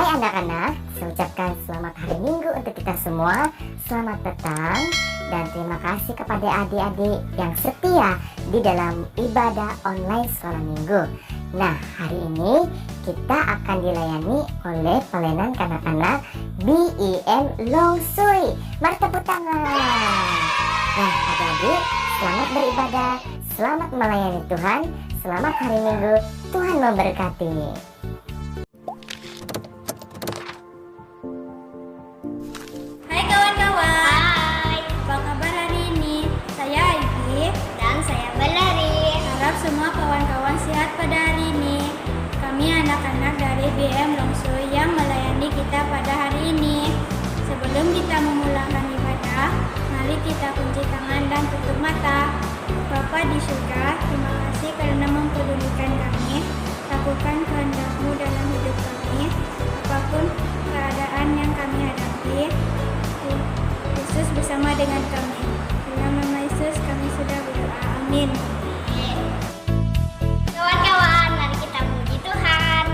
Hai anak-anak, saya ucapkan selamat hari Minggu untuk kita semua. Selamat datang dan terima kasih kepada adik-adik yang setia di dalam ibadah online sekolah minggu. Nah, hari ini kita akan dilayani oleh pelayanan kanak-kanak BIM Longsui. Mari tepuk tangan. Nah, adik-adik, selamat beribadah, selamat melayani Tuhan, selamat hari Minggu, Tuhan memberkati. Hai kawan-kawan. Hai. Apa kabar hari ini? Saya Aiki Dan saya Balari. Harap semua kawan-kawan sehat pada hari ini. Kami anak-anak dari BM Longsui yang melayani kita pada hari ini. Sebelum kita memulakan ibadah, mari kita kunci tangan dan tutup mata. Bapa di surga, terima kasih karena mempedulikan kami. Lakukan kehendak-Mu dalam hidup kami, apapun keadaan yang kami hadapi. Yesus bersama dengan kami. Dalam nama Yesus kami sudah berdoa. Amin. Kawan-kawan, mari kita puji Tuhan.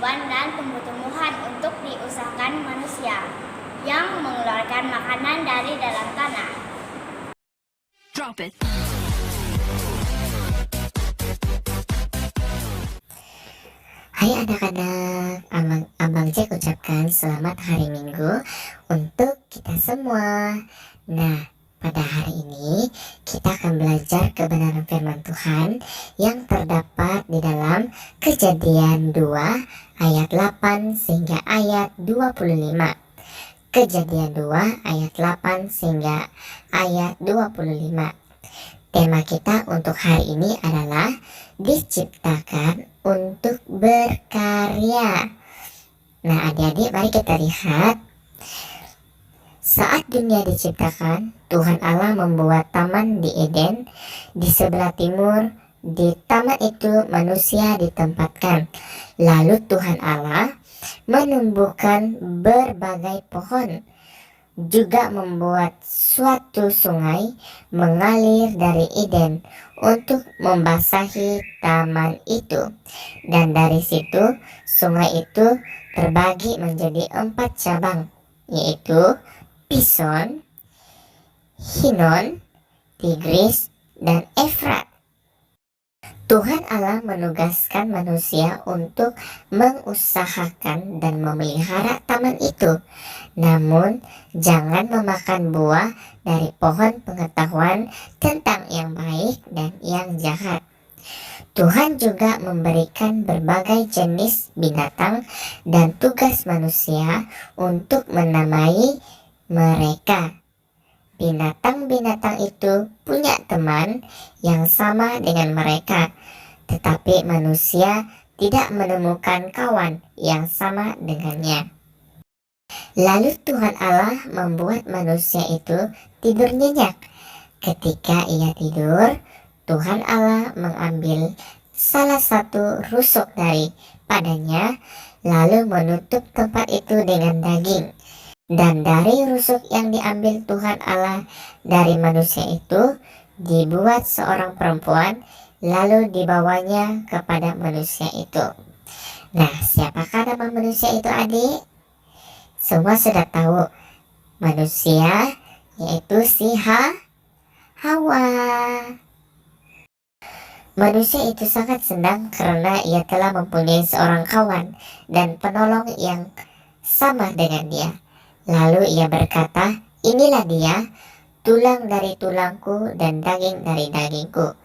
hewan dan tumbuh-tumbuhan untuk diusahakan manusia yang mengeluarkan makanan dari dalam tanah. Drop it. Hai anak-anak, Abang Jack ucapkan selamat hari Minggu untuk kita semua. Nah, pada hari ini kita akan belajar kebenaran firman Tuhan yang terdapat di dalam Kejadian 2 ayat 8 sehingga ayat 25. Kejadian 2 ayat 8 sehingga ayat 25. Tema kita untuk hari ini adalah diciptakan untuk berkarya. Nah, adik-adik, mari kita lihat. Saat dunia diciptakan, Tuhan Allah membuat taman di Eden. Di sebelah timur, di taman itu manusia ditempatkan. Lalu Tuhan Allah menumbuhkan berbagai pohon, juga membuat suatu sungai mengalir dari Eden untuk membasahi taman itu. Dan dari situ sungai itu terbagi menjadi 4 cabang, yaitu Pison, Hinon, Tigris, dan Efrat. Tuhan Allah menugaskan manusia untuk mengusahakan dan memelihara taman itu. Namun, jangan memakan buah dari pohon pengetahuan tentang yang baik dan yang jahat. Tuhan juga memberikan berbagai jenis binatang dan tugas manusia untuk menamai mereka. Binatang-binatang itu punya teman yang sama dengan mereka, tetapi manusia tidak menemukan kawan yang sama dengannya. Lalu Tuhan Allah membuat manusia itu tidur nyenyak. Ketika ia tidur, Tuhan Allah mengambil salah satu rusuk daripadanya, lalu menutup tempat itu dengan daging. Dan dari rusuk yang diambil Tuhan Allah dari manusia itu, dibuat seorang perempuan, lalu dibawanya kepada manusia itu. Nah, siapakah nama manusia itu, adik? Semua sudah tahu, manusia yaitu si Hawa. Manusia itu sangat senang karena ia telah mempunyai seorang kawan dan penolong yang sama dengan dia. Lalu ia berkata, inilah dia, tulang dari tulangku dan daging dari dagingku.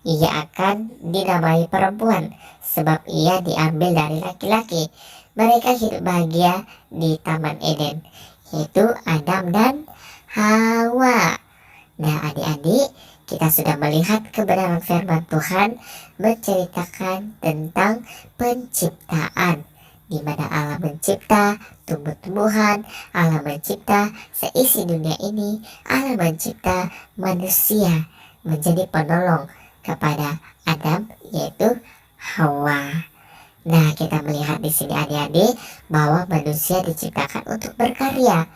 Ia akan dinamai perempuan, sebab ia diambil dari laki-laki. Mereka hidup bahagia di Taman Eden, yaitu Adam dan Hawa. Nah, adik-adik, kita sudah melihat kebenaran firman Tuhan menceritakan tentang penciptaan, di mana Allah mencipta tumbuh-tumbuhan, Allah mencipta seisi dunia ini, Allah mencipta manusia menjadi penolong kepada Adam, yaitu Hawa. Nah, kita melihat di sini adik-adik bahwa manusia diciptakan untuk berkarya.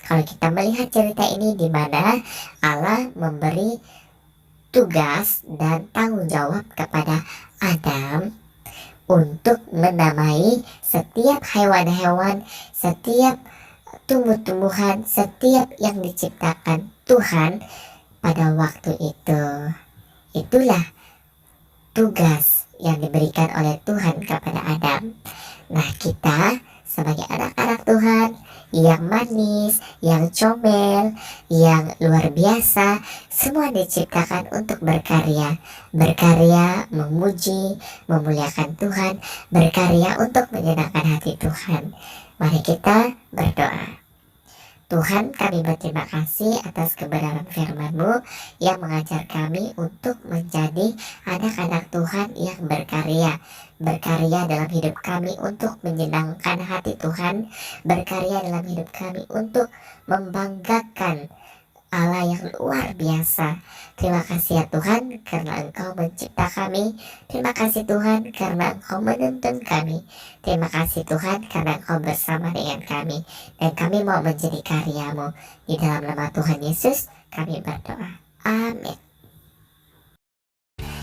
Kalau kita melihat cerita ini di mana Allah memberi tugas dan tanggung jawab kepada Adam untuk menamai setiap hewan-hewan, setiap tumbuh-tumbuhan, setiap yang diciptakan Tuhan pada waktu itu. Itulah tugas yang diberikan oleh Tuhan kepada Adam. Nah, kita sebagai anak-anak Tuhan yang manis, yang comel, yang luar biasa, semua diciptakan untuk berkarya. Berkarya memuji, memuliakan Tuhan, berkarya untuk menyenangkan hati Tuhan. Mari kita berdoa. Tuhan, kami berterima kasih atas kebenaran firman-Mu yang mengajar kami untuk menjadi anak-anak Tuhan yang berkarya. Berkarya dalam hidup kami untuk menyenangkan hati Tuhan. Berkarya dalam hidup kami untuk membanggakan Allah yang luar biasa. Terima kasih ya Tuhan karena Engkau mencipta kami. Terima kasih Tuhan karena Engkau menuntun kami. Terima kasih Tuhan karena Engkau bersama dengan kami. Dan kami mau menjadi karya-Mu. Di dalam nama Tuhan Yesus kami berdoa. Amin.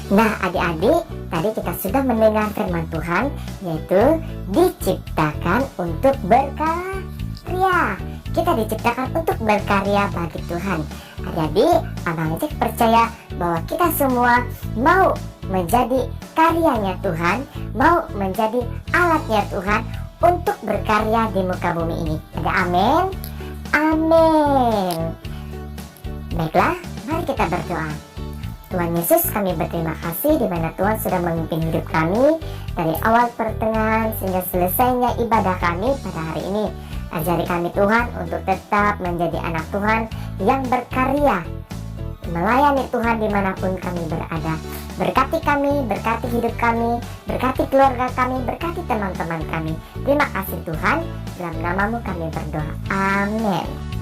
Nah adik-adik, tadi kita sudah mendengar firman Tuhan, yaitu diciptakan untuk berkarya. Kita diciptakan untuk berkarya bagi Tuhan. Adik-adik, Abang Jack percaya bahwa kita semua mau menjadi karyanya Tuhan, mau menjadi alatnya Tuhan untuk berkarya di muka bumi ini. Ada amin? Amin. Baiklah, mari kita berdoa. Tuhan Yesus, kami berterima kasih di mana Tuhan sudah memimpin hidup kami dari awal pertengahan sehingga selesainya ibadah kami pada hari ini. Ajari kami Tuhan untuk tetap menjadi anak Tuhan yang berkarya, melayani Tuhan dimanapun kami berada. Berkati kami, berkati hidup kami, berkati keluarga kami, berkati teman-teman kami. Terima kasih Tuhan, dalam namamu kami berdoa. Amin.